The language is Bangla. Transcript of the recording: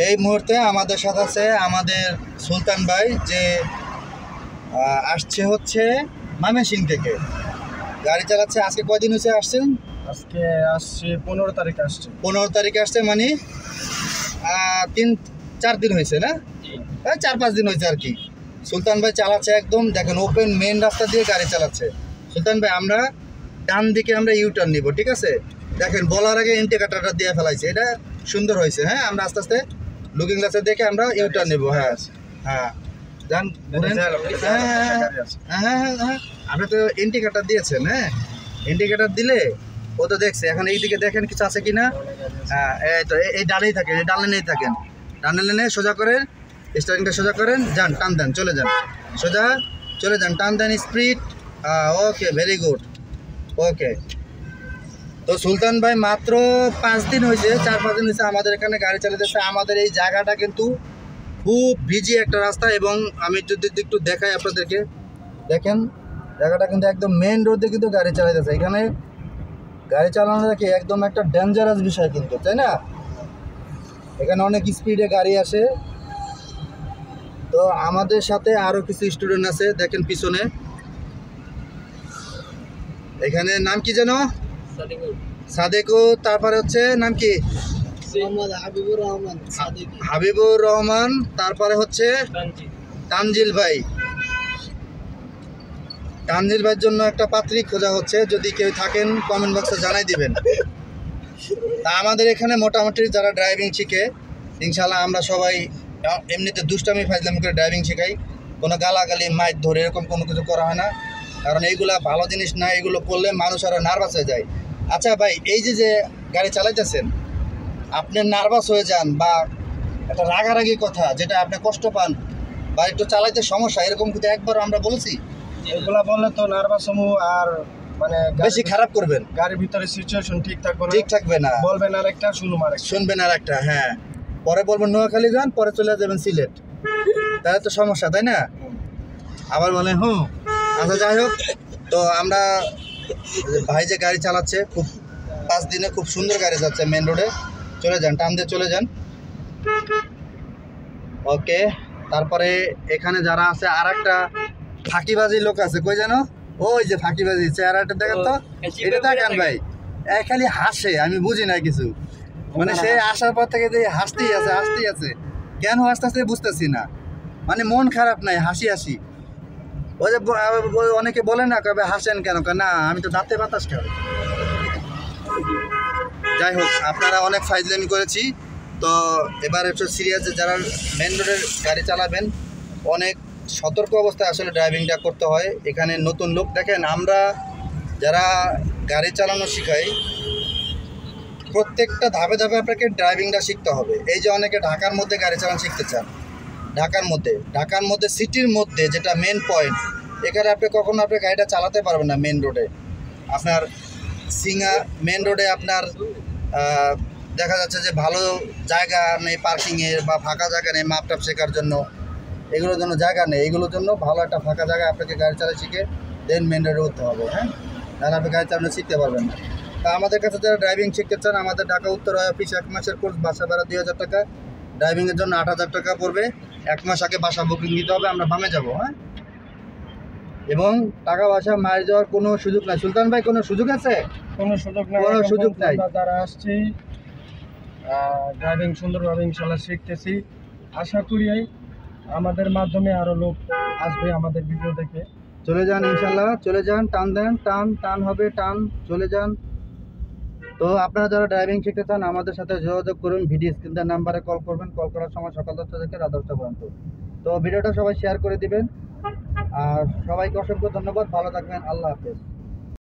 এই মুহূর্তে আমাদের সাথে আছে আমাদের সুলতান ভাই, যে আসছে হচ্ছে ময়মনসিংহ থেকে, গাড়ি চালাচ্ছে। আজকে কয়দিন হয়েছে আসছেন? আজকে আসছে 15 তারিখে আসছে। 15 তারিখে আসছে, মানে 3-4 দিন হয়েছে না? 4-5 দিন হয়েছে আর কি। সুলতান ভাই চালাচ্ছে একদম, দেখেন ওপেন মেন রাস্তা দিয়ে গাড়ি চালাচ্ছে। সুলতান ভাই, আমরা ডান দিকে আমরা ইউটার্ন নিব, ঠিক আছে? দেখেন বলার আগে ইন্ডিকেটারটা দিয়ে ফেলাইছে, এটা সুন্দর হয়েছে। হ্যাঁ, আমরা আস্তে আস্তে লুকিং গ্লাসে দেখে আমরা ইউটার্ন নেব। হ্যাঁ হ্যাঁ, যান। হ্যাঁ, আপনি তো ইন্ডিকেটার দিয়েছেন। হ্যাঁ, ইন্ডিকেটার দিলে ও তো দেখছে। এখন এই দিকে দেখেন কিছু আছে কি না। হ্যাঁ, এই তো এই ডালেই থাকেন, এই ডালে নেই থাকেন, ডালে নেই সোজা করেন, স্টারিংটা সোজা করেন, যান, টান দেন, চলে যান, সোজা চলে যান, টান দেন, স্পিড। ওকে, ভেরি গুড। ওকে, তো সুলতান ভাই মাত্র 5 দিন হয়েছে, 4-5 দিন হয়েছে আমাদের এখানে গাড়ি চালাতেছে। আমাদের এই জায়গাটা কিন্তু খুব বিজি একটা রাস্তা, এবং আমি যদি একটু দেখাই আপনাদেরকে, দেখেন জায়গাটা কিন্তু একদম মেন রোডে কিন্তু গাড়ি চালাতেছে। এখানে গাড়ি চালানোটা কি একদম একটা ডেঞ্জারাস বিষয় কিন্তু, তাই না? এখানে অনেক স্পিডে গাড়ি আসে। তো আমাদের সাথে আরও কিছু স্টুডেন্ট আছে, দেখেন পিছনে। এখানে নাম কি যেন? সাদেকু। তারপরে হচ্ছে নাম কি? হাবিবুর রহমান। তারপরে হচ্ছে তানজিল ভাই। তানজিল ভাইয়ের জন্য একটা পাত্রী খোঁজা হচ্ছে, যদি কেউ থাকেন কমেন্ট বক্সে জানাই দিবেন। তা আমাদের এখানে মোটামুটি যারা ড্রাইভিং শিখে, ইনশাল্লাহ আমরা সবাই এমনিতে দুষ্টামি ফাজলামি করে ড্রাইভিং শেখাই। কোনো গালাগালি মাইর ধরে এরকম কোনো কিছু করা হয় না, কারণ এইগুলা ভালো জিনিস না। এগুলো করলে মানুষ আরও নার্ভাস হয়ে যায়। আচ্ছা ভাই, এই যে গাড়ি চালাইতেছেন, আপনি নার্ভাস হয়ে যান বা একটা রাগারাগি কথা যেটা আপনি কষ্ট পান বা একটু চালাইতে সমস্যা, এরকম কিন্তু একবার আমরা বলেছি? এগুলা বললে তো নার্ভাস হমু, আর মানে বেশি খারাপ করবেন, গাড়ির ভিতরে সিচুয়েশন ঠিক থাকবে না, ঠিক থাকবে না। বলবেন আর একটা, শুনবেন আর একটা। হ্যাঁ, পরে বলবেন নোয়াখালী যান, পরে চলে যাবেন সিলেট, তাহলে তো সমস্যা, তাই না? আবার বলে হুম। আচ্ছা, যাই হোক, তো আমরা ভাই যে গাড়ি চালাচ্ছে, খুব 5 দিনে খুব সুন্দর গাড়ি যাচ্ছে মেন রোডে। চলে যান, টান দিয়ে চলে যান। ওকে, তারপরে এখানে যারা আছে আর একটা ফাঁকিবাজি লোক আছে, কই যেন? ওই যে ফাঁকিবাজি চেহারাটা দেখেন তো, এটা দেখেন ভাই, খালি হাসে, আমি বুঝি না কিছু। মানে সে আসার পর থেকে যে হাসতেই আছে, কেন হাসতে বুঝতেছি না। মানে মন খারাপ নাই, হাসি হাসি। ওই যে অনেকে বলে না, কবে হাসেন কেন? না, আমি তো দাঁতে বাতাস খাই। যাই হোক, আপনারা অনেক ফাইজলামি করেছি, তো এবার একটু সিরিয়াস। যারা মেন রোডের গাড়ি চালাবেন, অনেক সতর্ক অবস্থায় আসলে ড্রাইভিংটা করতে হয়। এখানে নতুন লোক, দেখেন আমরা যারা গাড়ি চালানো শিখাই, প্রত্যেকটা ধাপে ধাপে আপনাকে ড্রাইভিংটা শিখতে হবে। এই যে অনেকে ঢাকার মধ্যে গাড়ি চালানো শিখতে চান, ঢাকার মধ্যে সিটির মধ্যে যেটা মেন পয়েন্ট, এখানে আপনি কখনো আপনি গাড়িটা চালাতে পারবেন না। মেন রোডে আপনার মেন রোডে আপনার দেখা যাচ্ছে যে ভালো জায়গা নেই পার্কিংয়ের, বা ফাঁকা জায়গা নেই মাপটাপ শেখার জন্য, এগুলোর জন্য জায়গা নেই। এগুলোর জন্য ভালো একটা ফাঁকা জায়গায় আপনাকে গাড়ি চালা শিখে দেন মেন রোডে উঠতে হবে। হ্যাঁ, তাহলে আপনি গাড়ি চালানো শিখতে পারবেন না। তা আমাদের কাছে যারা ড্রাইভিং শিখতে চান, আমাদের ঢাকা উত্তর অফিস 1 মাসের কোর্স, বাসা ভাড়া 2000 টাকা, ড্রাইভিংয়ের জন্য 8000 টাকা পড়বে। 1 মাস আগে বাসা বুকিং দিতে হবে, আমরা বামে যাব। হ্যাঁ, এবং টাকা পয়সা মার যাওয়ার কোনো সুযোগ নাই। সুলতান ভাই, কোনো সুযোগ আছে? কোনো সুযোগ নাই। যারা আসছি ড্রাইভিং সুন্দরভাবে ইনশাল্লাহ শিখতেছি। আশা করি আমাদের মাধ্যমে আরো লোক আসবে আমাদের ভিডিও দেখে। চলে যান, ইনশাল্লাহ চলে যান, টান দেন, টান হবে, টান, চলে যান। তো আপনারা যারা ড্রাইভিং শিখতে চান, আমাদের সাথে যোগাযোগ করুন। ভিডিও স্ক্রিনের নাম্বারে কল করবেন। কল করার সময় সকাল 10টা থেকে রাত 10টা পর্যন্ত। তো ভিডিওটা সবাই শেয়ার করে দিবেন, আর সবাইকে অসংখ্য ধন্যবাদ। ভালো থাকবেন, আল্লাহ হাফেজ।